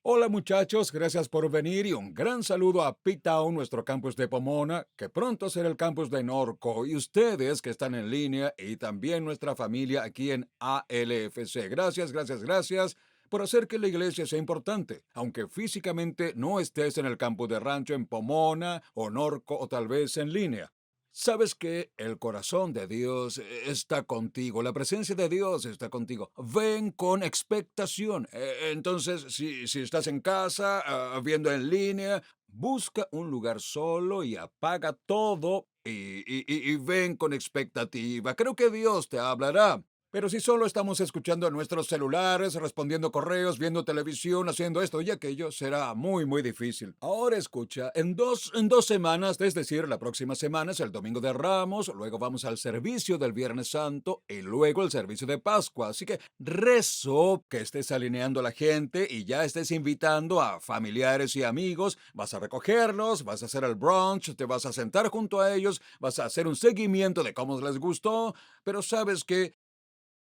Hola muchachos, gracias por venir y un gran saludo a P-Town, nuestro campus de Pomona, que pronto será el campus de Norco, y ustedes que están en línea y también nuestra familia aquí en ALFC. Gracias, gracias, gracias por hacer que la iglesia sea importante, aunque físicamente no estés en el campus de Rancho en Pomona o Norco o tal vez en línea. Sabes que el corazón de Dios está contigo, la presencia de Dios está contigo. Ven con expectación. Entonces, si estás en casa, viendo en línea, busca un lugar solo y apaga todo y ven con expectativa. Creo que Dios te hablará. Pero si solo estamos escuchando en nuestros celulares, respondiendo correos, viendo televisión, haciendo esto y aquello, será muy, muy difícil. Ahora escucha, en dos semanas, es decir, la próxima semana es el Domingo de Ramos, luego vamos al servicio del Viernes Santo y luego el servicio de Pascua. Así que rezo que estés alineando a la gente y ya estés invitando a familiares y amigos. Vas a recogerlos, vas a hacer el brunch, te vas a sentar junto a ellos, vas a hacer un seguimiento de cómo les gustó, pero sabes que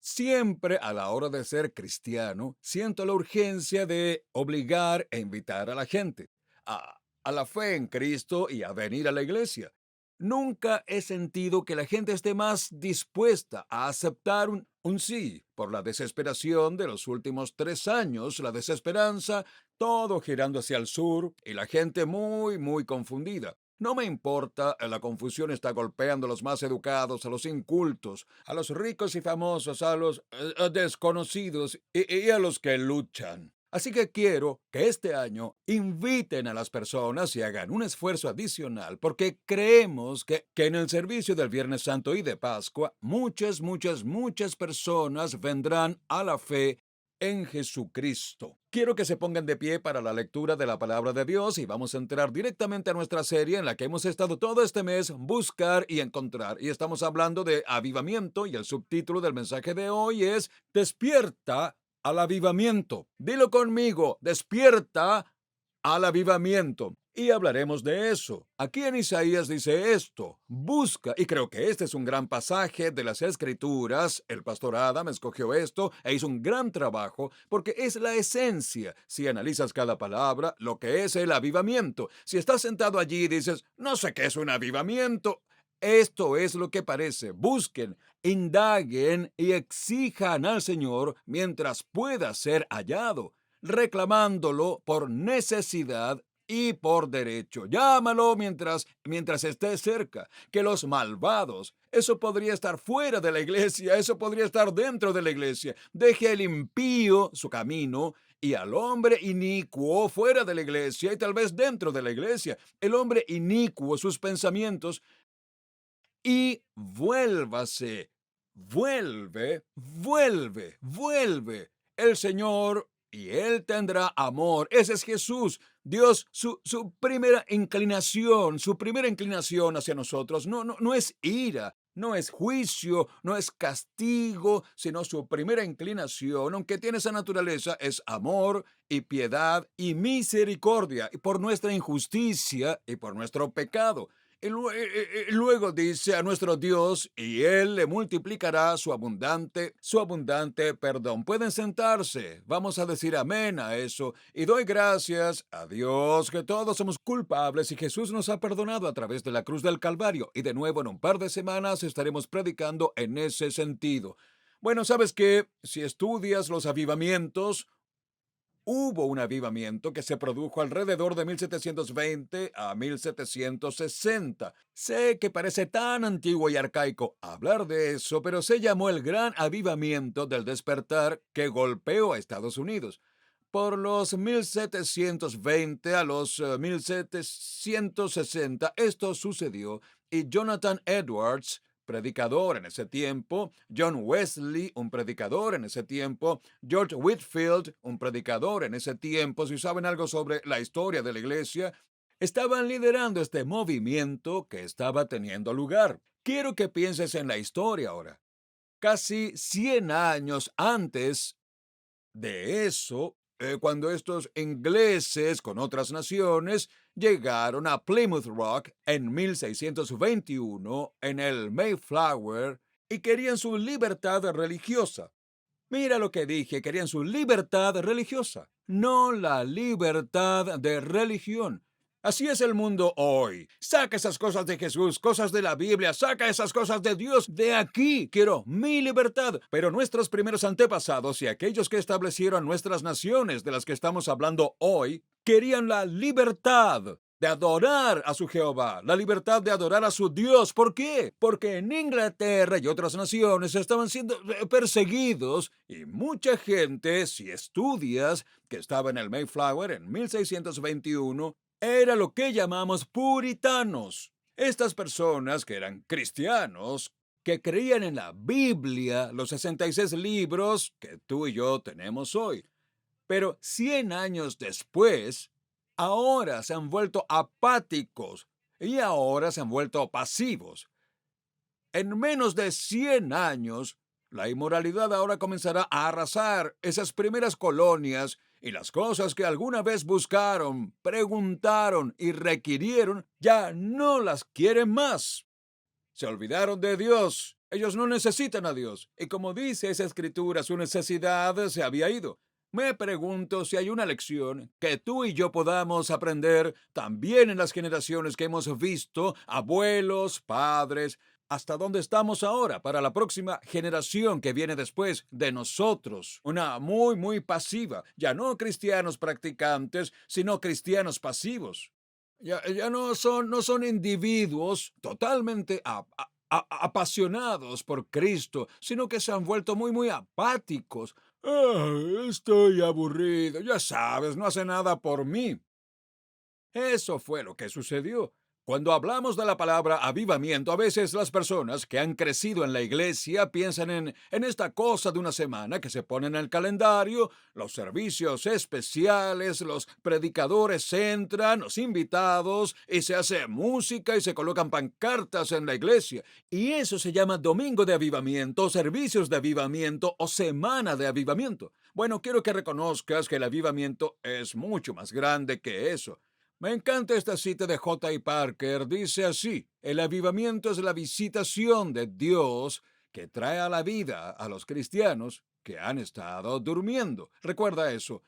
siempre a la hora de ser cristiano, siento la urgencia de obligar e invitar a la gente a la fe en Cristo y a venir a la iglesia. Nunca he sentido que la gente esté más dispuesta a aceptar un sí por la desesperación de los últimos 3 años, la desesperanza, todo girando hacia el sur y la gente muy, muy confundida. No me importa, la confusión está golpeando a los más educados, a los incultos, a los ricos y famosos, a los desconocidos y a los que luchan. Así que quiero que este año inviten a las personas y hagan un esfuerzo adicional porque creemos que en el servicio del Viernes Santo y de Pascua muchas, muchas, muchas personas vendrán a la fe en Jesucristo. Quiero que se pongan de pie para la lectura de la palabra de Dios y vamos a entrar directamente a nuestra serie en la que hemos estado todo este mes, buscar y encontrar. Y estamos hablando de avivamiento y el subtítulo del mensaje de hoy es Despierta al avivamiento. Dilo conmigo, despierta al avivamiento. Y hablaremos de eso. Aquí en Isaías dice esto, busca, y creo que este es un gran pasaje de las Escrituras. El pastor Adam escogió esto e hizo un gran trabajo porque es la esencia. Si analizas cada palabra, lo que es el avivamiento. Si estás sentado allí y dices, no sé qué es un avivamiento, esto es lo que parece. Busquen, indaguen y exijan al Señor mientras pueda ser hallado, reclamándolo por necesidad y por derecho. Llámalo mientras esté cerca. Que los malvados, eso podría estar fuera de la iglesia, eso podría estar dentro de la iglesia. Deje el impío su camino y al hombre inicuo fuera de la iglesia y tal vez dentro de la iglesia. El hombre inicuo, sus pensamientos, y vuélvase, vuelve el Señor y Él tendrá amor. Ese es Jesús. Dios, su primera inclinación hacia nosotros no es ira, no es juicio, no es castigo, sino su primera inclinación, aunque tiene esa naturaleza, es amor y piedad y misericordia, y por nuestra injusticia y por nuestro pecado. Y luego dice a nuestro Dios, y Él le multiplicará su abundante perdón. Pueden sentarse. Vamos a decir amén a eso. Y doy gracias a Dios que todos somos culpables y Jesús nos ha perdonado a través de la cruz del Calvario. Y de nuevo en un par de semanas estaremos predicando en ese sentido. Bueno, sabes que si estudias los avivamientos, hubo un avivamiento que se produjo alrededor de 1720 a 1760. Sé que parece tan antiguo y arcaico hablar de eso, pero se llamó el Gran Avivamiento del Despertar que golpeó a Estados Unidos. Por los 1720 a los 1760, esto sucedió y Jonathan Edwards, predicador en ese tiempo, John Wesley, un predicador en ese tiempo, George Whitfield, un predicador en ese tiempo, si saben algo sobre la historia de la iglesia, estaban liderando este movimiento que estaba teniendo lugar. Quiero que pienses en la historia ahora. Casi 100 años antes de eso, cuando estos ingleses con otras naciones llegaron a Plymouth Rock en 1621 en el Mayflower y querían su libertad religiosa. Mira lo que dije, querían su libertad religiosa, no la libertad de religión. Así es el mundo hoy. Saca esas cosas de Jesús, cosas de la Biblia, saca esas cosas de Dios de aquí. Quiero mi libertad. Pero nuestros primeros antepasados y aquellos que establecieron nuestras naciones de las que estamos hablando hoy, querían la libertad de adorar a su Jehová, la libertad de adorar a su Dios. ¿Por qué? Porque en Inglaterra y otras naciones estaban siendo perseguidos y mucha gente, si estudias, que estaba en el Mayflower en 1621, era lo que llamamos puritanos. Estas personas que eran cristianos, que creían en la Biblia, los 66 libros que tú y yo tenemos hoy. Pero 100 años después, ahora se han vuelto apáticos y ahora se han vuelto pasivos. En menos de 100 años, la inmoralidad ahora comenzará a arrasar esas primeras colonias y las cosas que alguna vez buscaron, preguntaron y requirieron ya no las quieren más. Se olvidaron de Dios. Ellos no necesitan a Dios. Y como dice esa escritura, su necesidad se había ido. Me pregunto si hay una lección que tú y yo podamos aprender también en las generaciones que hemos visto, abuelos, padres, hasta dónde estamos ahora para la próxima generación que viene después de nosotros. Una muy pasiva. Ya no cristianos practicantes, sino cristianos pasivos. Ya no son individuos totalmente apasionados por Cristo, sino que se han vuelto muy apáticos. Estoy aburrido, ya sabes, no hace nada por mí. Eso fue lo que sucedió. Cuando hablamos de la palabra avivamiento, a veces las personas que han crecido en la iglesia piensan en esta cosa de una semana que se pone en el calendario, los servicios especiales, los predicadores entran, los invitados, y se hace música y se colocan pancartas en la iglesia. Y eso se llama domingo de avivamiento, servicios de avivamiento o semana de avivamiento. Bueno, quiero que reconozcas que el avivamiento es mucho más grande que eso. Me encanta esta cita de J. I. Parker. Dice así: el avivamiento es la visitación de Dios que trae a la vida a los cristianos que han estado durmiendo. Recuerda eso.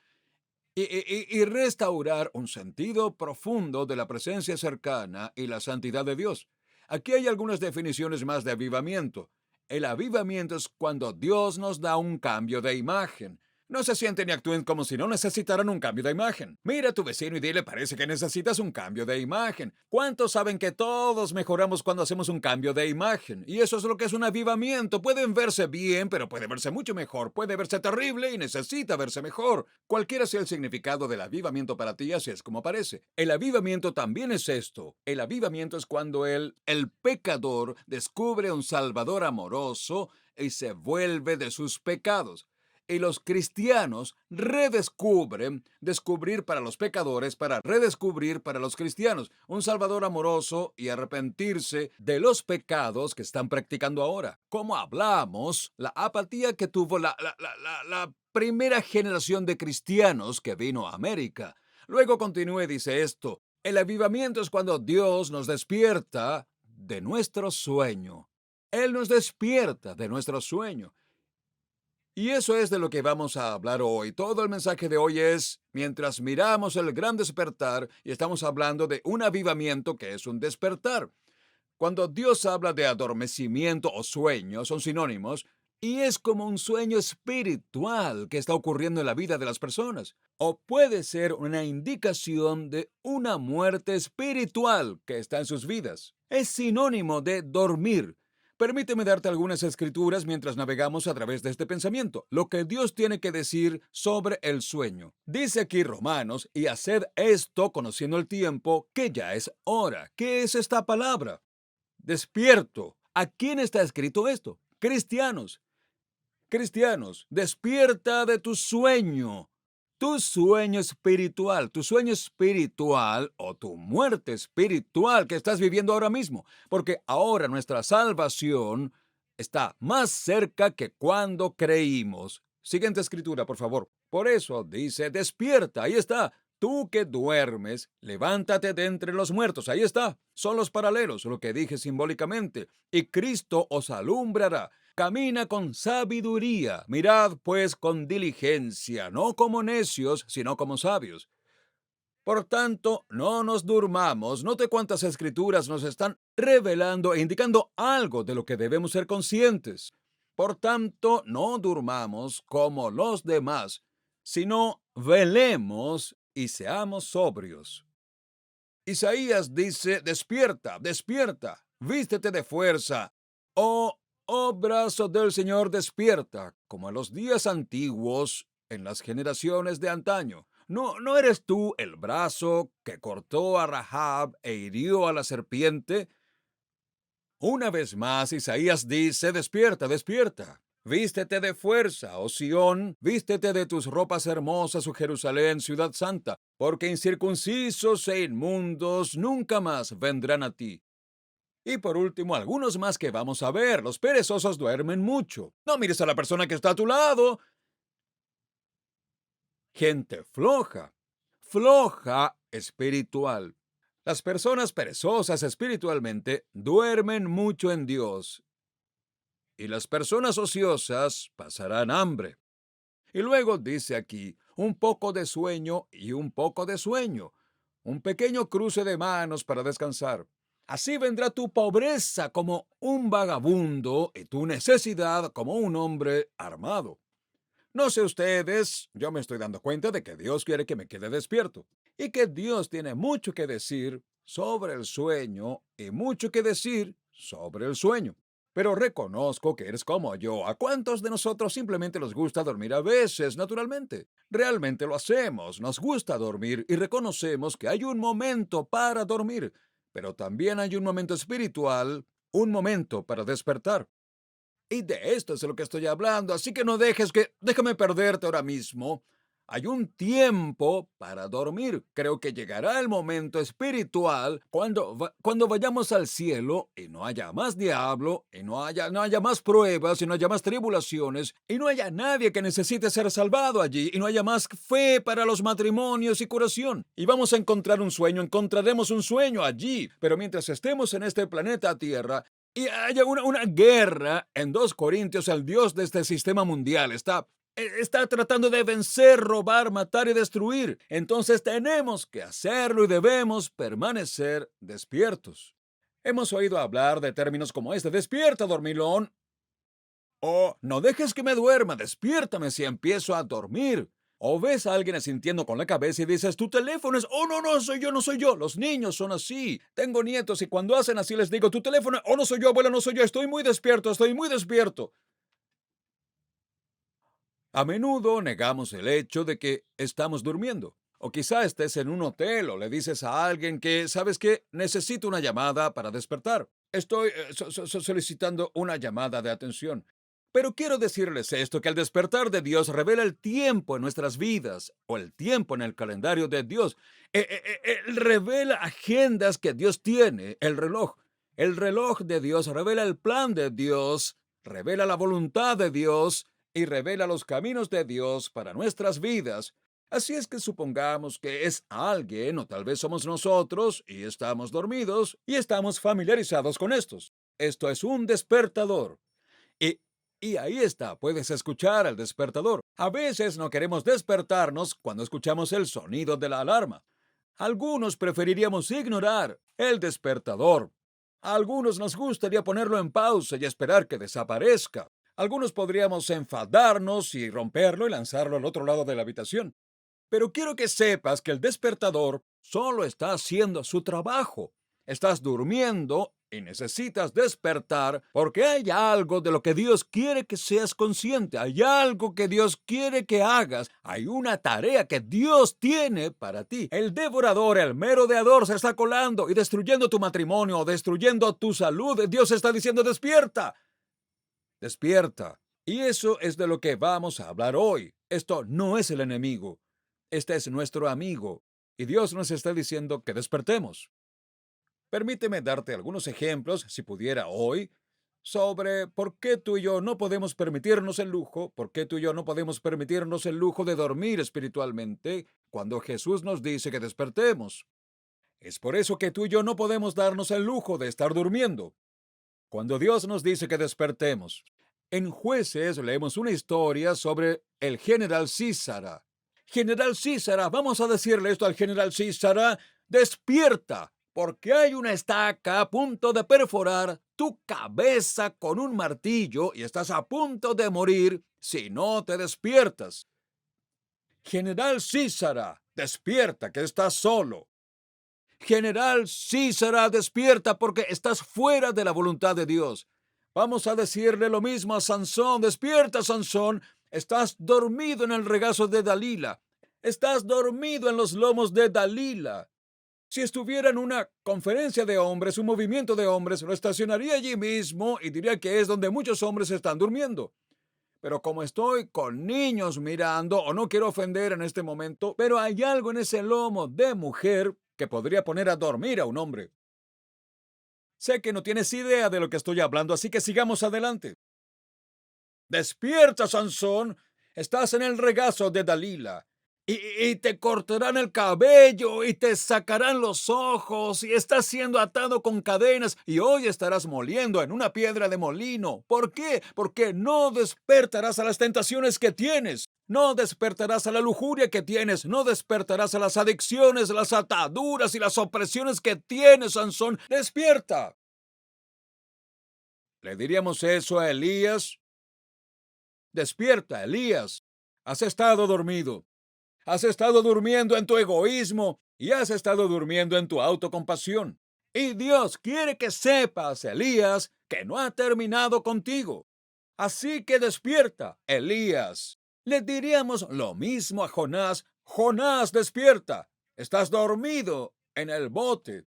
Y restaurar un sentido profundo de la presencia cercana y la santidad de Dios. Aquí hay algunas definiciones más de avivamiento. El avivamiento es cuando Dios nos da un cambio de imagen. No se sienten y actúen como si no necesitaran un cambio de imagen. Mira a tu vecino y dile: parece que necesitas un cambio de imagen. ¿Cuántos saben que todos mejoramos cuando hacemos un cambio de imagen? Y eso es lo que es un avivamiento. Pueden verse bien, pero puede verse mucho mejor. Puede verse terrible y necesita verse mejor. Cualquiera sea el significado del avivamiento para ti, así es como parece. El avivamiento también es esto. El avivamiento es cuando el pecador descubre un Salvador amoroso y se vuelve de sus pecados. Y los cristianos descubrir para los pecadores, para redescubrir para los cristianos un Salvador amoroso y arrepentirse de los pecados que están practicando ahora. Como hablamos, la apatía que tuvo la primera generación de cristianos que vino a América. Luego continúa y dice esto: el avivamiento es cuando Dios nos despierta de nuestro sueño. Él nos despierta de nuestro sueño. Y eso es de lo que vamos a hablar hoy. Todo el mensaje de hoy es, mientras miramos el gran despertar, y estamos hablando de un avivamiento que es un despertar. Cuando Dios habla de adormecimiento o sueño, son sinónimos, y es como un sueño espiritual que está ocurriendo en la vida de las personas. O puede ser una indicación de una muerte espiritual que está en sus vidas. Es sinónimo de dormir. Permíteme darte algunas escrituras mientras navegamos a través de este pensamiento, lo que Dios tiene que decir sobre el sueño. Dice aquí Romanos: y haced esto conociendo el tiempo, que ya es hora. ¿Qué es esta palabra? Despierto. ¿A quién está escrito esto? Cristianos. Cristianos, despierta de tu sueño espiritual o tu muerte espiritual que estás viviendo ahora mismo, porque ahora nuestra salvación está más cerca que cuando creímos. Siguiente escritura, por favor. Por eso dice: despierta, ahí está. Tú que duermes, levántate de entre los muertos. Ahí está. Son los paralelos, lo que dije simbólicamente. Y Cristo os alumbrará. Camina con sabiduría. Mirad, pues, con diligencia, no como necios, sino como sabios. Por tanto, no nos durmamos. Note cuántas escrituras nos están revelando e indicando algo de lo que debemos ser conscientes. Por tanto, no durmamos como los demás, sino velemos y seamos sobrios. Isaías dice, despierta, despierta, vístete de fuerza. Oh brazo del Señor, despierta, como en los días antiguos, en las generaciones de antaño. ¿No eres tú el brazo que cortó a Rahab e hirió a la serpiente? Una vez más, Isaías dice, despierta, despierta. Vístete de fuerza, oh Sión, vístete de tus ropas hermosas, oh Jerusalén, ciudad santa, porque incircuncisos e inmundos nunca más vendrán a ti. Y por último, algunos más que vamos a ver. Los perezosos duermen mucho. No mires a la persona que está a tu lado. Gente floja, floja espiritual. Las personas perezosas espiritualmente duermen mucho en Dios. Y las personas ociosas pasarán hambre. Y luego dice aquí, un poco de sueño y un poco de sueño. Un pequeño cruce de manos para descansar. Así vendrá tu pobreza como un vagabundo y tu necesidad como un hombre armado. No sé ustedes, yo me estoy dando cuenta de que Dios quiere que me quede despierto y que Dios tiene mucho que decir sobre el sueño y mucho que decir sobre el sueño. Pero reconozco que eres como yo. ¿A cuántos de nosotros simplemente nos gusta dormir a veces, naturalmente? Realmente lo hacemos, nos gusta dormir y reconocemos que hay un momento para dormir, pero también hay un momento espiritual, un momento para despertar. Y de esto es de lo que estoy hablando, así que no dejes que... Déjame perderte ahora mismo. Hay un tiempo para dormir. Creo que llegará el momento espiritual cuando vayamos al cielo y no haya más diablo, y no haya más pruebas, y no haya más tribulaciones, y no haya nadie que necesite ser salvado allí, y no haya más fe para los matrimonios y curación. Y vamos a encontrar un sueño, encontraremos un sueño allí. Pero mientras estemos en este planeta Tierra, y haya una guerra en 2 Corintios, el Dios de este sistema mundial está tratando de vencer, robar, matar y destruir. Entonces tenemos que hacerlo y debemos permanecer despiertos. Hemos oído hablar de términos como este: despierta, dormilón. O no dejes que me duerma, despiértame si empiezo a dormir. O ves a alguien asintiendo con la cabeza y dices, tu teléfono es, oh, no, no, soy yo, no soy yo. Los niños son así. Tengo nietos y cuando hacen así les digo, tu teléfono, oh, no soy yo, abuela, no soy yo, estoy muy despierto, estoy muy despierto. A menudo negamos el hecho de que estamos durmiendo. O quizá estés en un hotel o le dices a alguien que, ¿sabes qué? Necesito una llamada para despertar. Estoy solicitando una llamada de atención. Pero quiero decirles esto, que el despertar de Dios revela el tiempo en nuestras vidas, o el tiempo en el calendario de Dios. Él revela agendas que Dios tiene, el reloj. El reloj de Dios revela el plan de Dios, revela la voluntad de Dios y revela los caminos de Dios para nuestras vidas. Así es que supongamos que es alguien, o tal vez somos nosotros, y estamos dormidos, y estamos familiarizados con estos. Esto es un despertador. Y, y ahí está, puedes escuchar el despertador. A veces no queremos despertarnos cuando escuchamos el sonido de la alarma. Algunos preferiríamos ignorar el despertador. A algunos nos gustaría ponerlo en pausa y esperar que desaparezca. Algunos podríamos enfadarnos y romperlo y lanzarlo al otro lado de la habitación. Pero quiero que sepas que el despertador solo está haciendo su trabajo. Estás durmiendo y necesitas despertar porque hay algo de lo que Dios quiere que seas consciente. Hay algo que Dios quiere que hagas. Hay una tarea que Dios tiene para ti. El devorador, el merodeador se está colando y destruyendo tu matrimonio, destruyendo tu salud. Dios está diciendo, despierta, despierta. Y eso es de lo que vamos a hablar hoy. Esto no es el enemigo. Este es nuestro amigo, y Dios nos está diciendo que despertemos. Permíteme darte algunos ejemplos, si pudiera hoy, sobre por qué tú y yo no podemos permitirnos el lujo, por qué tú y yo no podemos permitirnos el lujo de dormir espiritualmente cuando Jesús nos dice que despertemos. Es por eso que tú y yo no podemos darnos el lujo de estar durmiendo cuando Dios nos dice que despertemos. En Jueces leemos una historia sobre el general Císara. General Císara, vamos a decirle esto al general Císara, despierta, porque hay una estaca a punto de perforar tu cabeza con un martillo y estás a punto de morir si no te despiertas. General Císara, despierta que estás solo. General Císara, despierta porque estás fuera de la voluntad de Dios. Vamos a decirle lo mismo a Sansón. Despierta, Sansón. Estás dormido en el regazo de Dalila. Estás dormido en los lomos de Dalila. Si estuviera en una conferencia de hombres, un movimiento de hombres, lo estacionaría allí mismo y diría que es donde muchos hombres están durmiendo. Pero como estoy con niños mirando, o no quiero ofender en este momento, pero hay algo en ese lomo de mujer que podría poner a dormir a un hombre. Sé que no tienes idea de lo que estoy hablando, así que sigamos adelante. Despierta, Sansón. Estás en el regazo de Dalila. Y te cortarán el cabello y te sacarán los ojos y estás siendo atado con cadenas y hoy estarás moliendo en una piedra de molino. ¿Por qué? Porque no despertarás a las tentaciones que tienes. No despertarás a la lujuria que tienes. No despertarás a las adicciones, las ataduras y las opresiones que tienes, Sansón. Despierta. ¿Le diríamos eso a Elías? Despierta, Elías. Has estado dormido. Has estado durmiendo en tu egoísmo y has estado durmiendo en tu autocompasión. Y Dios quiere que sepas, Elías, que no ha terminado contigo. Así que despierta, Elías. Le diríamos lo mismo a Jonás. Jonás, despierta. Estás dormido en el bote.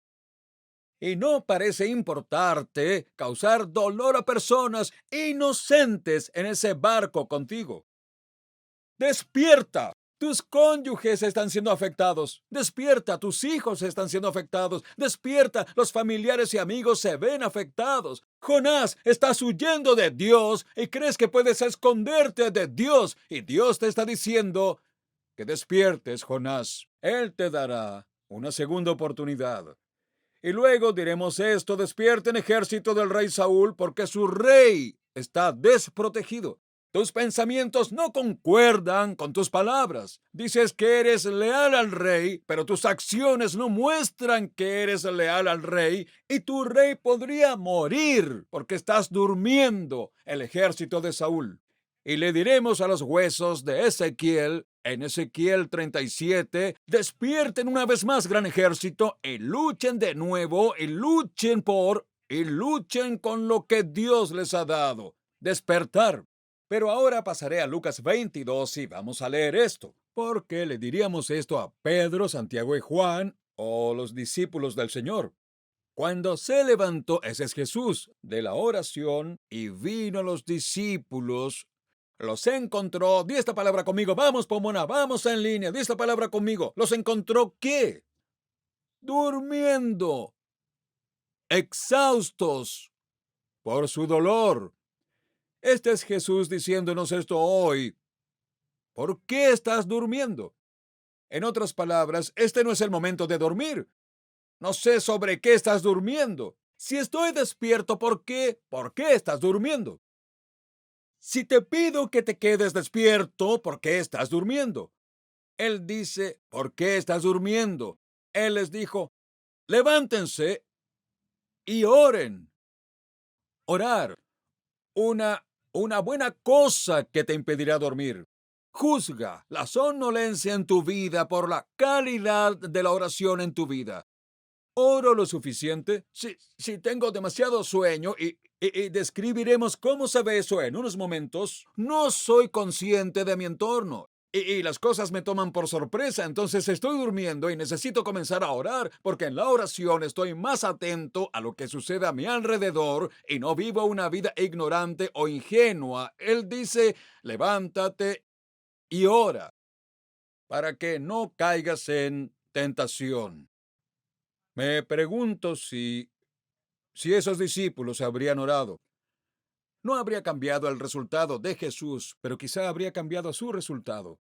Y no parece importarte causar dolor a personas inocentes en ese barco contigo. Despierta. Tus cónyuges están siendo afectados. Despierta, tus hijos están siendo afectados. Despierta, los familiares y amigos se ven afectados. Jonás, estás huyendo de Dios y crees que puedes esconderte de Dios. Y Dios te está diciendo que despiertes, Jonás. Él te dará una segunda oportunidad. Y luego diremos esto: despierten, ejército del rey Saúl, porque su rey está desprotegido. Tus pensamientos no concuerdan con tus palabras. Dices que eres leal al rey, pero tus acciones no muestran que eres leal al rey y tu rey podría morir porque estás durmiendo el ejército de Saúl. Y le diremos a los huesos de Ezequiel, en Ezequiel 37, despierten una vez más, gran ejército, y luchen de nuevo, y luchen con lo que Dios les ha dado. Despertar. Pero ahora pasaré a Lucas 22 y vamos a leer esto, porque le diríamos esto a Pedro, Santiago y Juan, o los discípulos del Señor. Cuando se levantó, ese es Jesús, de la oración y vino a los discípulos, los encontró, di esta palabra conmigo, vamos Pomona, vamos en línea, di esta palabra conmigo, los encontró ¿qué? Durmiendo, exhaustos por su dolor. Este es Jesús diciéndonos esto hoy. ¿Por qué estás durmiendo? En otras palabras, este no es el momento de dormir. No sé sobre qué estás durmiendo. Si estoy despierto, ¿por qué? ¿Por qué estás durmiendo? Si te pido que te quedes despierto, ¿por qué estás durmiendo? Él dice, ¿por qué estás durmiendo? Él les dijo, levántense y oren. Orar, una buena cosa que te impedirá dormir. Juzga la somnolencia en tu vida por la calidad de la oración en tu vida. ¿Oro lo suficiente? Si tengo demasiado sueño y describiremos cómo se ve eso en unos momentos, no soy consciente de mi entorno. Y las cosas me toman por sorpresa, entonces estoy durmiendo y necesito comenzar a orar, porque en la oración estoy más atento a lo que sucede a mi alrededor y no vivo una vida ignorante o ingenua. Él dice, levántate y ora, para que no caigas en tentación. Me pregunto si esos discípulos habrían orado. No habría cambiado el resultado de Jesús, pero quizá habría cambiado su resultado.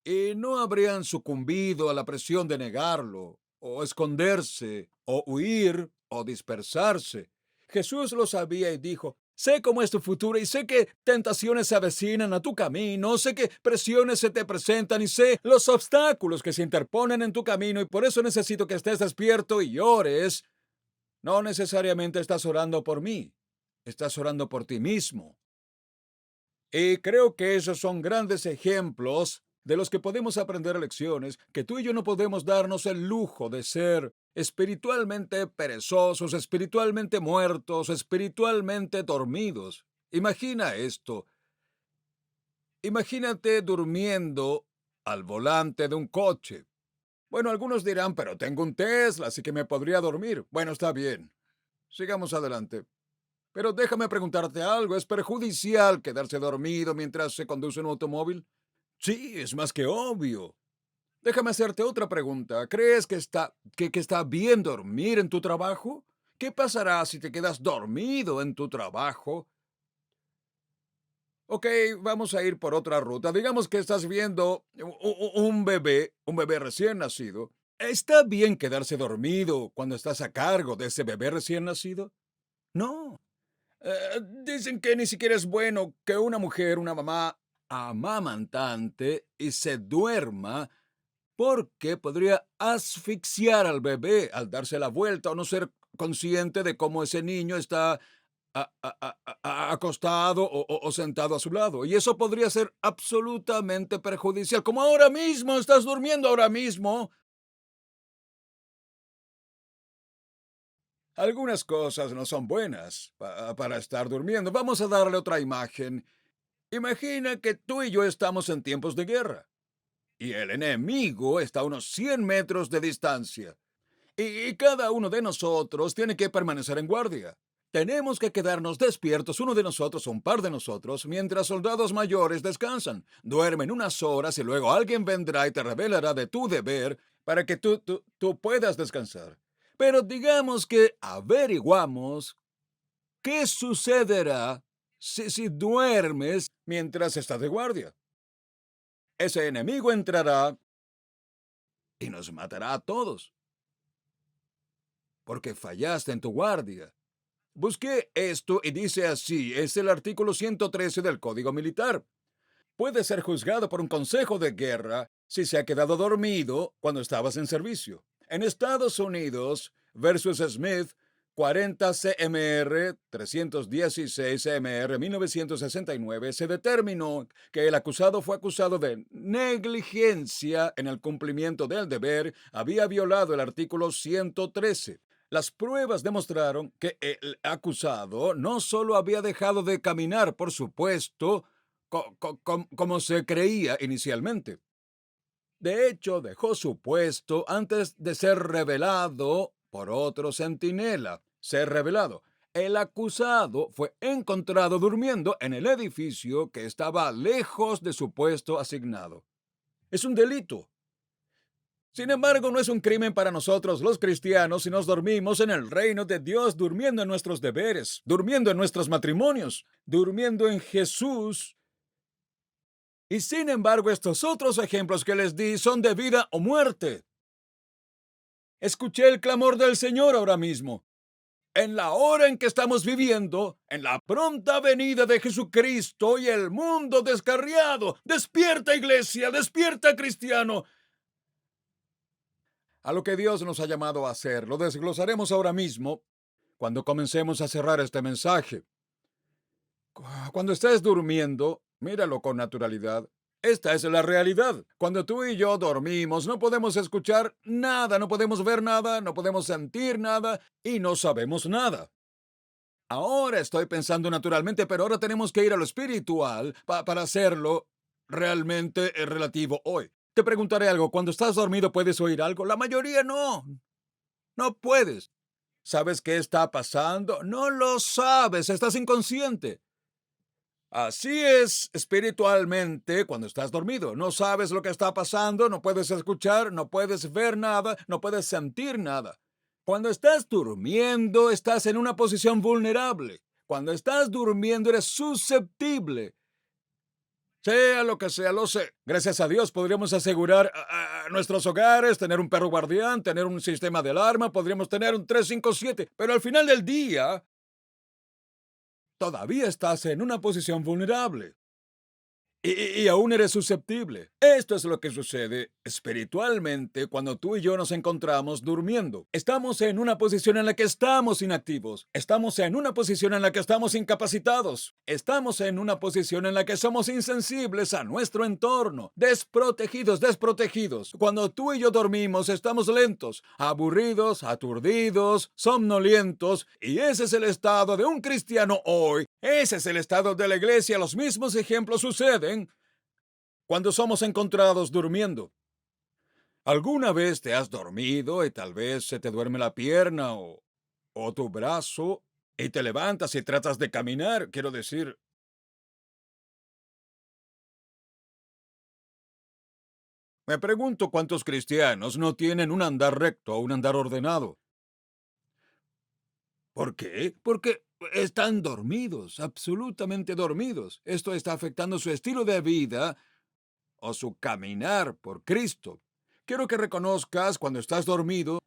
Y no habrían sucumbido a la presión de negarlo, o esconderse, o huir, o dispersarse. Jesús lo sabía y dijo, Sé cómo es tu futuro y sé que tentaciones se avecinan a tu camino, sé que presiones se te presentan y sé los obstáculos que se interponen en tu camino y por eso necesito que estés despierto y ores. No necesariamente estás orando por mí, estás orando por ti mismo. Y creo que esos son grandes ejemplos de los que podemos aprender lecciones, que tú y yo no podemos darnos el lujo de ser espiritualmente perezosos, espiritualmente muertos, espiritualmente dormidos. Imagina esto. Imagínate durmiendo al volante de un coche. Bueno, algunos dirán, pero tengo un Tesla, así que me podría dormir. Bueno, está bien. Sigamos adelante. Pero déjame preguntarte algo, ¿es perjudicial quedarse dormido mientras se conduce un automóvil? Sí, es más que obvio. Déjame hacerte otra pregunta. ¿Crees que está bien dormir en tu trabajo? ¿Qué pasará si te quedas dormido en tu trabajo? Ok, vamos a ir por otra ruta. Digamos que estás viendo un bebé recién nacido. ¿Está bien quedarse dormido cuando estás a cargo de ese bebé recién nacido? No. Dicen que ni siquiera es bueno que una mujer, una mamá amamantante y se duerma porque podría asfixiar al bebé al darse la vuelta o no ser consciente de cómo ese niño está acostado o sentado a su lado. Y eso podría ser absolutamente perjudicial. Como ahora mismo, estás durmiendo ahora mismo. Algunas cosas no son buenas para estar durmiendo. Vamos a darle otra imagen. Imagina que tú y yo estamos en tiempos de guerra y el enemigo está a unos 100 metros de distancia y cada uno de nosotros tiene que permanecer en guardia. Tenemos que quedarnos despiertos, uno de nosotros o un par de nosotros, mientras soldados mayores descansan. Duermen unas horas y luego alguien vendrá y te revelará de tu deber para que tú puedas descansar. Pero digamos que averiguamos qué sucederá si duermes mientras estás de guardia. Ese enemigo entrará y nos matará a todos, porque fallaste en tu guardia. Busqué esto y dice así, es el artículo 113 del Código Militar. Puede ser juzgado por un consejo de guerra si se ha quedado dormido cuando estabas en servicio. En Estados Unidos, versus Smith, 40 CMR 316 CMR 1969, se determinó que el acusado fue acusado de negligencia en el cumplimiento del deber, había violado el artículo 113. Las pruebas demostraron que el acusado no solo había dejado de caminar, por supuesto, como se creía inicialmente. De hecho, dejó su puesto antes de ser revelado por otro centinela. Ser revelado. El acusado fue encontrado durmiendo en el edificio que estaba lejos de su puesto asignado. Es un delito. Sin embargo, no es un crimen para nosotros los cristianos si nos dormimos en el reino de Dios, durmiendo en nuestros deberes, durmiendo en nuestros matrimonios, durmiendo en Jesús. Y sin embargo, estos otros ejemplos que les di son de vida o muerte. Escuché el clamor del Señor ahora mismo. En la hora en que estamos viviendo, en la pronta venida de Jesucristo y el mundo descarriado. Despierta, iglesia, despierta, cristiano. A lo que Dios nos ha llamado a hacer. Lo desglosaremos ahora mismo cuando comencemos a cerrar este mensaje. Cuando estés durmiendo, míralo con naturalidad. Esta es la realidad. Cuando tú y yo dormimos, no podemos escuchar nada, no podemos ver nada, no podemos sentir nada y no sabemos nada. Ahora estoy pensando naturalmente, pero ahora tenemos que ir a lo espiritual para hacerlo realmente relativo hoy. Te preguntaré algo, cuando estás dormido puedes oír algo. La mayoría no, no puedes. ¿Sabes qué está pasando? No lo sabes, estás inconsciente. Así es espiritualmente cuando estás dormido. No sabes lo que está pasando, no puedes escuchar, no puedes ver nada, no puedes sentir nada. Cuando estás durmiendo, estás en una posición vulnerable. Cuando estás durmiendo, eres susceptible. Sea lo que sea, lo sé. Gracias a Dios podríamos asegurar a nuestros hogares, tener un perro guardián, tener un sistema de alarma, podríamos tener un 357. Pero al final del día, todavía estás en una posición vulnerable. Y aún eres susceptible. Esto es lo que sucede espiritualmente cuando tú y yo nos encontramos durmiendo. Estamos en una posición en la que estamos inactivos. Estamos en una posición en la que estamos incapacitados. Estamos en una posición en la que somos insensibles a nuestro entorno. Desprotegidos. Cuando tú y yo dormimos, estamos lentos, aburridos, aturdidos, somnolientos. Y ese es el estado de un cristiano hoy. Ese es el estado de la iglesia. Los mismos ejemplos suceden cuando somos encontrados durmiendo. ¿Alguna vez te has dormido y tal vez se te duerme la pierna o tu brazo y te levantas y tratas de caminar? Quiero decir, me pregunto cuántos cristianos no tienen un andar recto o un andar ordenado. ¿Por qué? Porque están dormidos, absolutamente dormidos. Esto está afectando su estilo de vida o su caminar por Cristo. Quiero que reconozcas cuando estás dormido,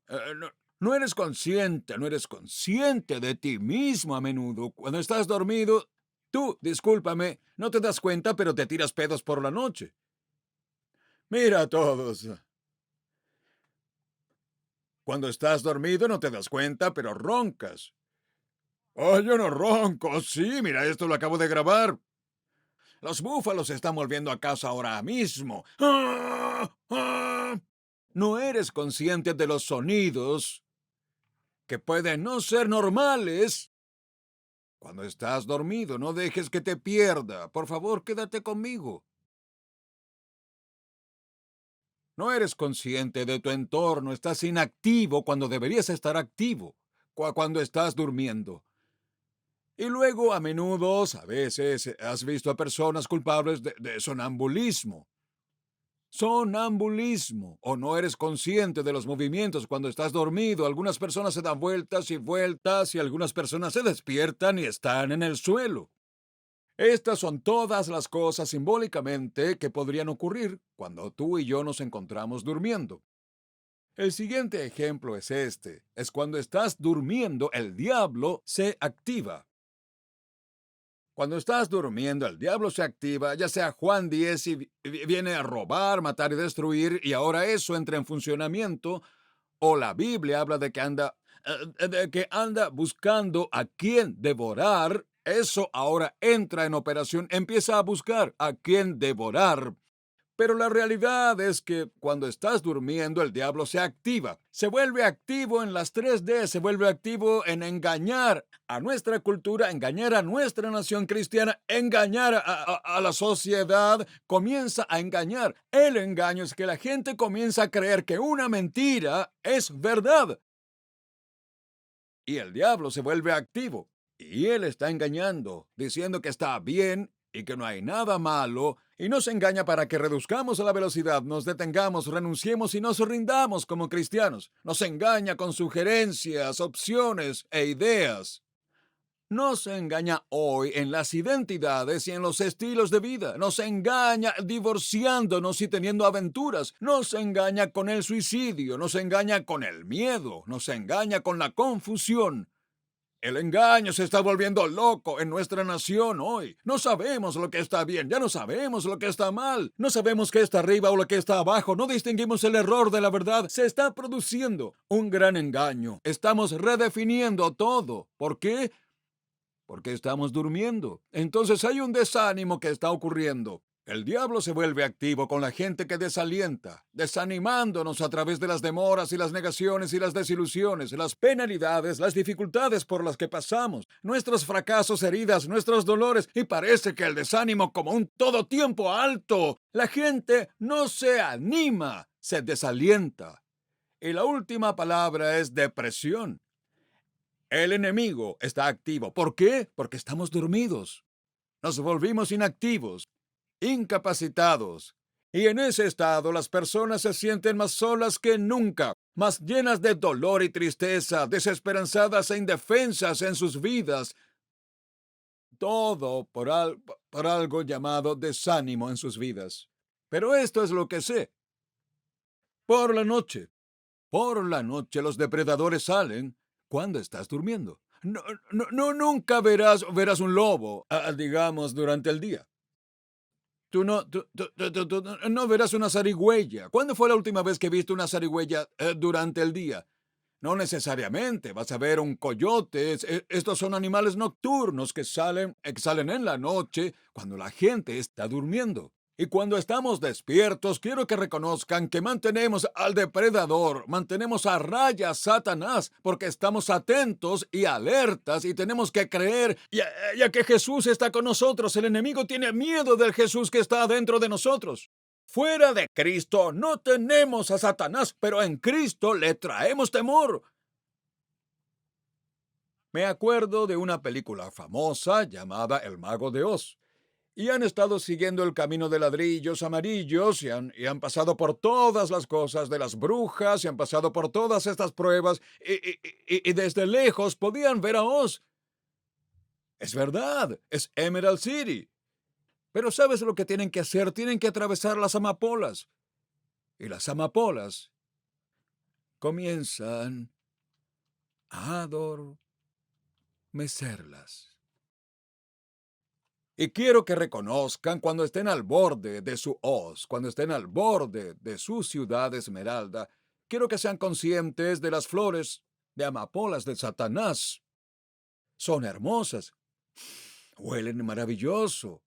no eres consciente de ti mismo a menudo. Cuando estás dormido, tú, discúlpame, no te das cuenta, pero te tiras pedos por la noche. Mira a todos. Cuando estás dormido no te das cuenta, pero roncas. Oh, yo no ronco. Sí, mira, esto lo acabo de grabar. Los búfalos están volviendo a casa ahora mismo. ¡Ah! ¡Ah! No eres consciente de los sonidos que pueden no ser normales. Cuando estás dormido, no dejes que te pierda. Por favor, quédate conmigo. No eres consciente de tu entorno. Estás inactivo cuando deberías estar activo. Cuando estás durmiendo. Y luego, a menudo, a veces, has visto a personas culpables de sonambulismo. Sonambulismo, o no eres consciente de los movimientos cuando estás dormido. Algunas personas se dan vueltas y vueltas y algunas personas se despiertan y están en el suelo. Estas son todas las cosas simbólicamente que podrían ocurrir cuando tú y yo nos encontramos durmiendo. El siguiente ejemplo es este. Es cuando estás durmiendo, el diablo se activa. Cuando estás durmiendo, el diablo se activa, ya sea Juan 10 y viene a robar, matar y destruir, y ahora eso entra en funcionamiento, o la Biblia habla de que anda buscando a quién devorar, eso ahora entra en operación, empieza a buscar a quién devorar. Pero la realidad es que cuando estás durmiendo, el diablo se activa. Se vuelve activo en las 3D, se vuelve activo en engañar a nuestra cultura, engañar a nuestra nación cristiana, engañar a la sociedad. Comienza a engañar. El engaño es que la gente comienza a creer que una mentira es verdad. Y el diablo se vuelve activo. Y él está engañando, diciendo que está bien y que no hay nada malo, y nos engaña para que reduzcamos la velocidad, nos detengamos, renunciemos y nos rindamos como cristianos. Nos engaña con sugerencias, opciones e ideas. Nos engaña hoy en las identidades y en los estilos de vida. Nos engaña divorciándonos y teniendo aventuras. Nos engaña con el suicidio. Nos engaña con el miedo. Nos engaña con la confusión. El engaño se está volviendo loco en nuestra nación hoy. No sabemos lo que está bien, ya no sabemos lo que está mal. No sabemos qué está arriba o lo que está abajo. No distinguimos el error de la verdad. Se está produciendo un gran engaño. Estamos redefiniendo todo. ¿Por qué? Porque estamos durmiendo. Entonces hay un desánimo que está ocurriendo. El diablo se vuelve activo con la gente que desalienta, desanimándonos a través de las demoras y las negaciones y las desilusiones, las penalidades, las dificultades por las que pasamos, nuestros fracasos, heridas, nuestros dolores, y parece que el desánimo como un todo tiempo alto. La gente no se anima, se desalienta. Y la última palabra es depresión. El enemigo está activo. ¿Por qué? Porque estamos dormidos. Nos volvimos inactivos, incapacitados. Y en ese estado las personas se sienten más solas que nunca, más llenas de dolor y tristeza, desesperanzadas e indefensas en sus vidas. Todo por algo llamado desánimo en sus vidas. Pero esto es lo que sé. Por la noche los depredadores salen cuando estás durmiendo. No, nunca verás un lobo, digamos, durante el día. Tú no verás una zarigüeya. ¿Cuándo fue la última vez que viste una zarigüeya durante el día? No necesariamente vas a ver un coyote. Estos son animales nocturnos que salen en la noche cuando la gente está durmiendo. Y cuando estamos despiertos, quiero que reconozcan que mantenemos al depredador, mantenemos a raya a Satanás, porque estamos atentos y alertas y tenemos que creer, ya que Jesús está con nosotros. El enemigo tiene miedo del Jesús que está dentro de nosotros. Fuera de Cristo no tenemos a Satanás, pero en Cristo le traemos temor. Me acuerdo de una película famosa llamada El Mago de Oz. Y han estado siguiendo el camino de ladrillos amarillos y han pasado por todas las cosas de las brujas y han pasado por todas estas pruebas y desde lejos podían ver a Oz. Es verdad, es Emerald City. Pero ¿sabes lo que tienen que hacer? Tienen que atravesar las amapolas. Y las amapolas comienzan a adormecerlas. Y quiero que reconozcan cuando estén al borde de su hoz, cuando estén al borde de su ciudad esmeralda, quiero que sean conscientes de las flores de amapolas de Satanás. Son hermosas, huelen maravilloso,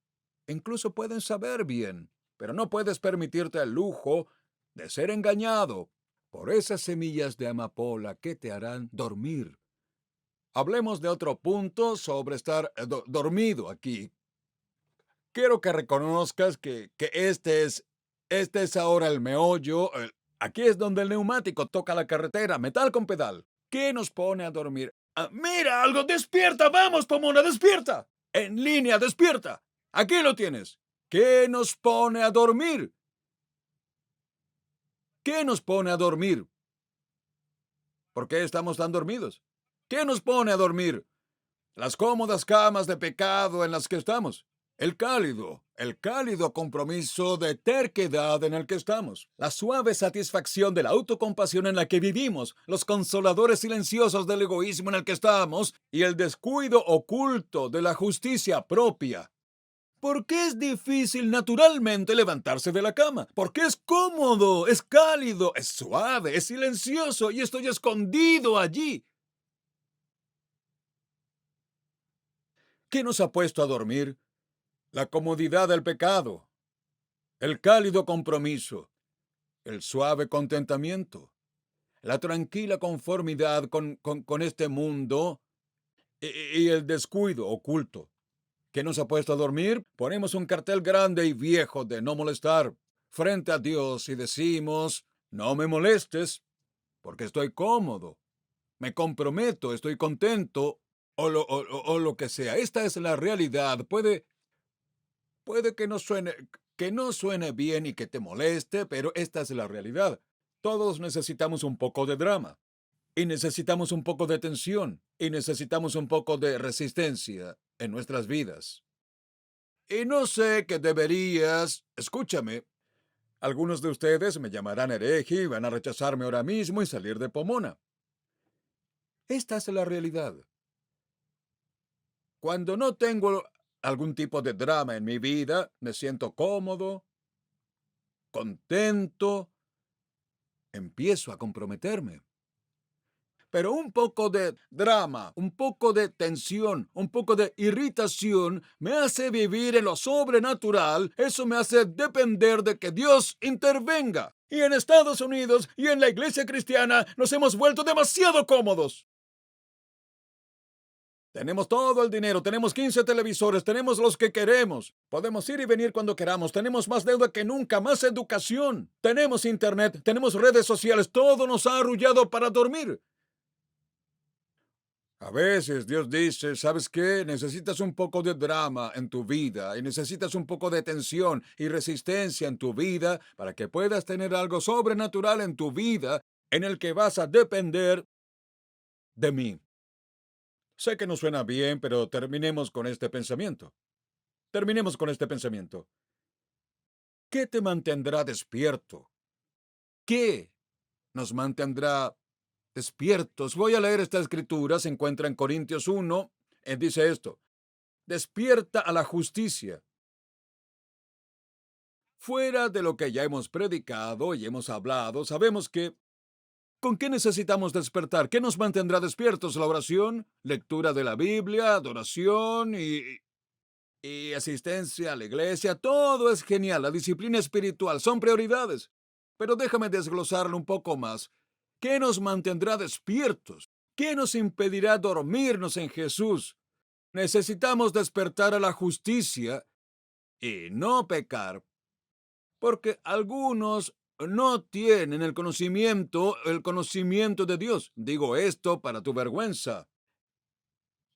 incluso pueden saber bien, pero no puedes permitirte el lujo de ser engañado por esas semillas de amapola que te harán dormir. Hablemos de otro punto sobre estar dormido aquí. Quiero que reconozcas que este es ahora el meollo. Aquí es donde el neumático toca la carretera, metal con pedal. ¿Qué nos pone a dormir? Mira algo, despierta, vamos, Pomona, despierta. En línea, despierta. Aquí lo tienes. ¿Qué nos pone a dormir? ¿Qué nos pone a dormir? ¿Por qué estamos tan dormidos? ¿Qué nos pone a dormir? Las cómodas camas de pecado en las que estamos. El cálido compromiso de terquedad en el que estamos. La suave satisfacción de la autocompasión en la que vivimos. Los consoladores silenciosos del egoísmo en el que estamos. Y el descuido oculto de la justicia propia. ¿Por qué es difícil naturalmente levantarse de la cama? Porque es cómodo, es cálido, es suave, es silencioso y estoy escondido allí. ¿Qué nos ha puesto a dormir? La comodidad del pecado, el cálido compromiso, el suave contentamiento, la tranquila conformidad con este mundo y el descuido oculto. ¿Qué nos ha puesto a dormir? Ponemos un cartel grande y viejo de no molestar frente a Dios y decimos, no me molestes, porque estoy cómodo, me comprometo, estoy contento, o lo que sea. Esta es la realidad. Puede que no suene bien y que te moleste, pero esta es la realidad. Todos necesitamos un poco de drama, y necesitamos un poco de tensión, y necesitamos un poco de resistencia en nuestras vidas. Y no sé qué escúchame, algunos de ustedes me llamarán hereje y van a rechazarme ahora mismo y salir de Pomona. Esta es la realidad. Cuando no tengo algún tipo de drama en mi vida, me siento cómodo, contento, empiezo a comprometerme. Pero un poco de drama, un poco de tensión, un poco de irritación me hace vivir en lo sobrenatural. Eso me hace depender de que Dios intervenga. Y en Estados Unidos y en la iglesia cristiana nos hemos vuelto demasiado cómodos. Tenemos todo el dinero, tenemos 15 televisores, tenemos los que queremos. Podemos ir y venir cuando queramos, tenemos más deuda que nunca, más educación. Tenemos internet, tenemos redes sociales, todo nos ha arrullado para dormir. A veces Dios dice, ¿sabes qué? Necesitas un poco de drama en tu vida y necesitas un poco de tensión y resistencia en tu vida para que puedas tener algo sobrenatural en tu vida en el que vas a depender de mí. Sé que no suena bien, pero terminemos con este pensamiento. Terminemos con este pensamiento. ¿Qué te mantendrá despierto? ¿Qué nos mantendrá Despiertos. Voy a leer esta escritura, se encuentra en Corintios 1, dice esto: despierta a la justicia. Fuera de lo que ya hemos predicado y hemos hablado, sabemos que ¿con qué necesitamos despertar? ¿Qué nos mantendrá despiertos? La oración, lectura de la Biblia, adoración y asistencia a la iglesia. Todo es genial. La disciplina espiritual son prioridades. Pero déjame desglosarlo un poco más. ¿Qué nos mantendrá despiertos? ¿Qué nos impedirá dormirnos en Jesús? Necesitamos despertar a la justicia y no pecar, porque algunos no tienen el conocimiento de Dios. Digo esto para tu vergüenza.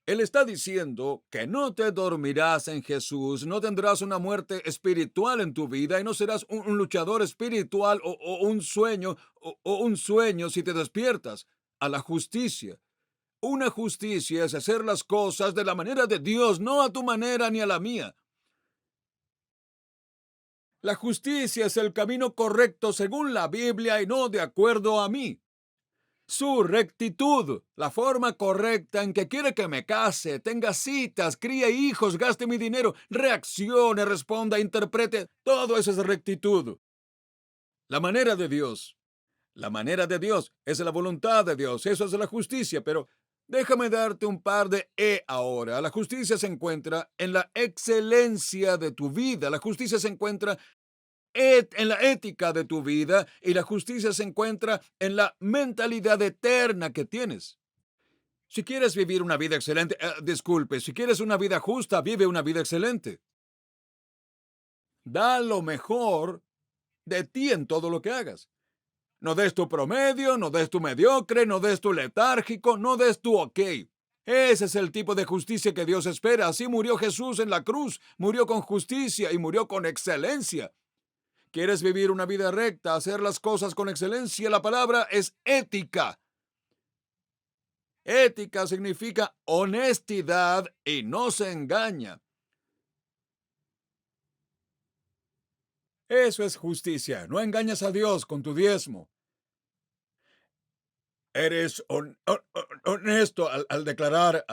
Él está diciendo que no te dormirás en Jesús, no tendrás una muerte espiritual en tu vida y no serás un luchador espiritual o un sueño o un sueño si te despiertas a la justicia. Una justicia es hacer las cosas de la manera de Dios, no a tu manera ni a la mía. La justicia es el camino correcto según la Biblia y no de acuerdo a mí. Su rectitud, la forma correcta en que quiere que me case, tenga citas, críe hijos, gaste mi dinero, reaccione, responda, interprete, todo eso es rectitud. La manera de Dios. La manera de Dios es la voluntad de Dios, eso es la justicia, pero déjame darte un par de ahora. La justicia se encuentra en la excelencia de tu vida, la justicia se encuentra en la ética de tu vida y la justicia se encuentra en la mentalidad eterna que tienes. Si quieres vivir una vida excelente, disculpe, si quieres una vida justa, vive una vida excelente. Da lo mejor de ti en todo lo que hagas. No des tu promedio, no des tu mediocre, no des tu letárgico, no des tu ok. Ese es el tipo de justicia que Dios espera. Así murió Jesús en la cruz, murió con justicia y murió con excelencia. ¿Quieres vivir una vida recta, hacer las cosas con excelencia? La palabra es ética. Ética significa honestidad y no se engaña. Eso es justicia. No engañas a Dios con tu diezmo. Eres honesto al declarar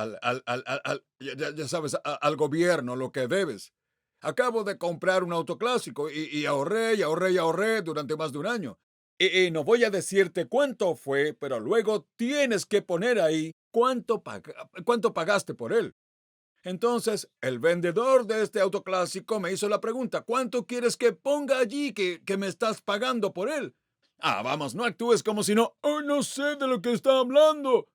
ya sabes, al gobierno lo que debes. Acabo de comprar un auto clásico y ahorré durante más de un año. Y no voy a decirte cuánto fue, pero luego tienes que poner ahí cuánto pagaste por él. Entonces, el vendedor de este auto clásico me hizo la pregunta: ¿cuánto quieres que ponga allí que me estás pagando por él? Vamos, no actúes como si no. Oh, no sé de lo que está hablando.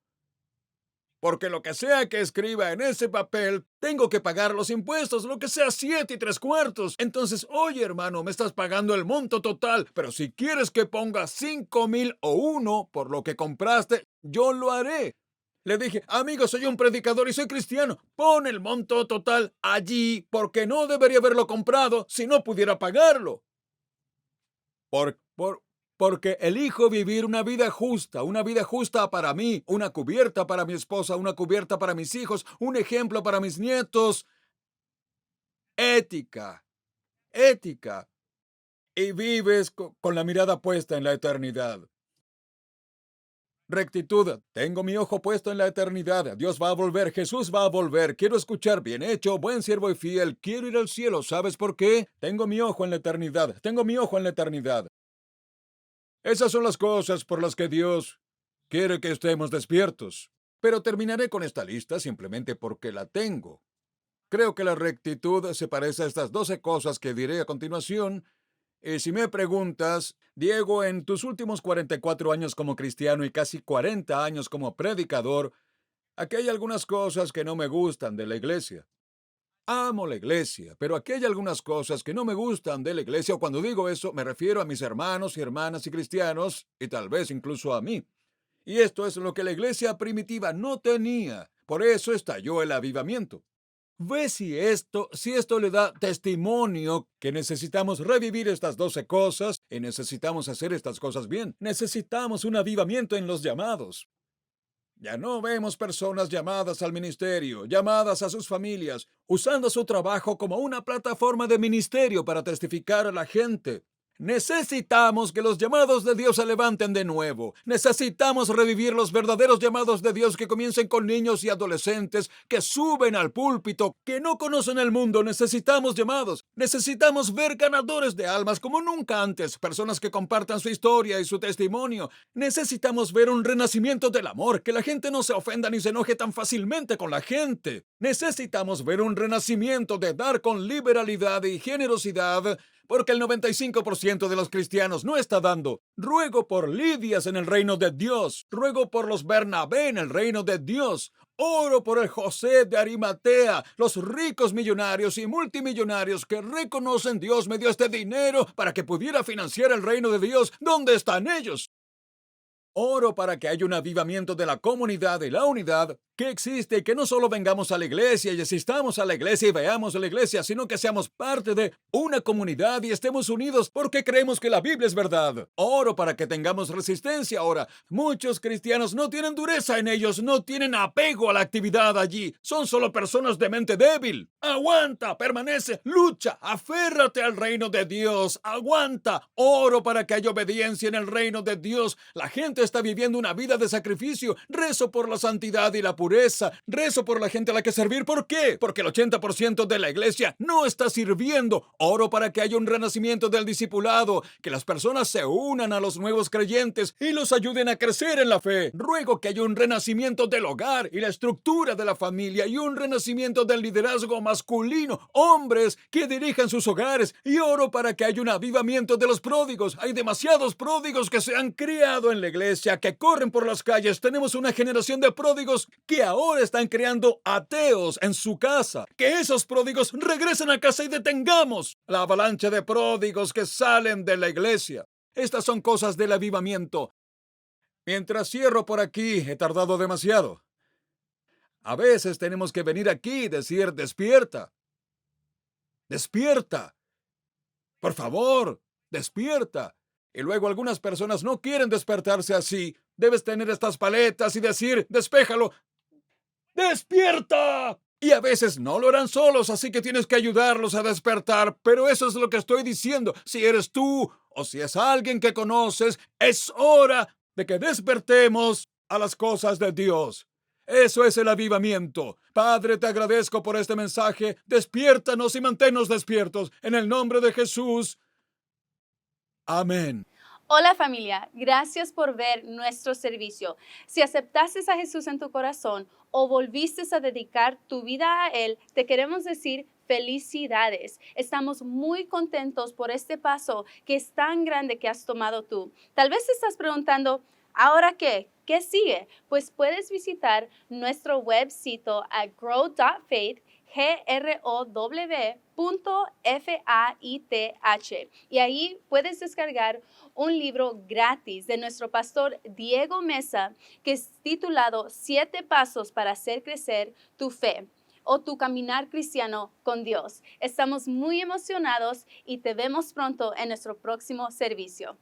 Porque lo que sea que escriba en ese papel, tengo que pagar los impuestos, lo que sea 7 3/4. Entonces, oye, hermano, me estás pagando el monto total, pero si quieres que ponga 5,000 o 1 por lo que compraste, yo lo haré. Le dije: amigo, soy un predicador y soy cristiano. Pon el monto total allí porque no debería haberlo comprado si no pudiera pagarlo. Por, por, Porque elijo vivir una vida justa para mí, una cubierta para mi esposa, una cubierta para mis hijos, un ejemplo para mis nietos. Ética, ética. Y vives con la mirada puesta en la eternidad. Rectitud. Tengo mi ojo puesto en la eternidad. Dios va a volver. Jesús va a volver. Quiero escuchar: bien hecho, buen siervo y fiel. Quiero ir al cielo. ¿Sabes por qué? Tengo mi ojo en la eternidad. Tengo mi ojo en la eternidad. Esas son las cosas por las que Dios quiere que estemos despiertos. Pero terminaré con esta lista simplemente porque la tengo. Creo que la rectitud se parece a estas 12 cosas que diré a continuación. Y si me preguntas: Diego, en tus últimos 44 años como cristiano y casi 40 años como predicador, aquí hay algunas cosas que no me gustan de la iglesia. Amo la iglesia, pero aquí hay algunas cosas que no me gustan de la iglesia, o cuando digo eso me refiero a mis hermanos y hermanas y cristianos, y tal vez incluso a mí. Y esto es lo que la iglesia primitiva no tenía. Por eso estalló el avivamiento. Ve si esto le da testimonio que necesitamos revivir estas 12 cosas y necesitamos hacer estas cosas bien. Necesitamos un avivamiento en los llamados. Ya no vemos personas llamadas al ministerio, llamadas a sus familias, usando su trabajo como una plataforma de ministerio para testificar a la gente. Necesitamos que los llamados de Dios se levanten de nuevo. Necesitamos revivir los verdaderos llamados de Dios que comiencen con niños y adolescentes que suben al púlpito, que no conocen el mundo. Necesitamos llamados. Necesitamos ver ganadores de almas como nunca antes, personas que compartan su historia y su testimonio. Necesitamos ver un renacimiento del amor, que la gente no se ofenda ni se enoje tan fácilmente con la gente. Necesitamos ver un renacimiento de dar con liberalidad y generosidad, porque el 95% de los cristianos no está dando. Ruego por Lidias en el reino de Dios. Ruego por los Bernabé en el reino de Dios. Oro por el José de Arimatea, los ricos millonarios y multimillonarios que reconocen Dios me dio este dinero para que pudiera financiar el reino de Dios. ¿Dónde están ellos? Oro para que haya un avivamiento de la comunidad y la unidad que existe y que no solo vengamos a la iglesia y asistamos a la iglesia y veamos a la iglesia, sino que seamos parte de una comunidad y estemos unidos porque creemos que la Biblia es verdad. Oro para que tengamos resistencia ahora. Muchos cristianos no tienen dureza en ellos, no tienen apego a la actividad allí. Son solo personas de mente débil. Aguanta, permanece, lucha, aférrate al reino de Dios. Aguanta. Oro para que haya obediencia en el reino de Dios. La gente está viviendo una vida de sacrificio. Rezo por la santidad y la pureza. Rezo por la gente a la que servir. ¿Por qué? Porque el 80% de la iglesia no está sirviendo. Oro para que haya un renacimiento del discipulado, que las personas se unan a los nuevos creyentes y los ayuden a crecer en la fe. Ruego que haya un renacimiento del hogar y la estructura de la familia y un renacimiento del liderazgo masculino. Hombres que dirijan sus hogares. Y oro para que haya un avivamiento de los pródigos. Hay demasiados pródigos que se han criado en la iglesia, que corren por las calles. Tenemos una generación de pródigos que ahora están creando ateos en su casa. Que esos pródigos regresen a casa y detengamos la avalancha de pródigos que salen de la iglesia. Estas son cosas del avivamiento. Mientras cierro por aquí, he tardado demasiado. A veces tenemos que venir aquí y decir, despierta. Despierta. Por favor, despierta. Y luego algunas personas no quieren despertarse así. Debes tener estas paletas y decir, despéjalo. ¡Despierta! Y a veces no lo harán solos, así que tienes que ayudarlos a despertar. Pero eso es lo que estoy diciendo. Si eres tú o si es alguien que conoces, es hora de que despertemos a las cosas de Dios. Eso es el avivamiento. Padre, te agradezco por este mensaje. Despiértanos y manténnos despiertos. En el nombre de Jesús. Amén. Hola familia, gracias por ver nuestro servicio. Si aceptaste a Jesús en tu corazón o volviste a dedicar tu vida a Él, te queremos decir felicidades. Estamos muy contentos por este paso que es tan grande que has tomado tú. Tal vez te estás preguntando, ¿ahora qué? ¿Qué sigue? Pues puedes visitar nuestro website a grow.faith, grow.faith, y ahí puedes descargar un libro gratis de nuestro pastor Diego Mesa que es titulado 7 pasos para hacer crecer tu fe o tu caminar cristiano con Dios. Estamos muy emocionados y te vemos pronto en nuestro próximo servicio.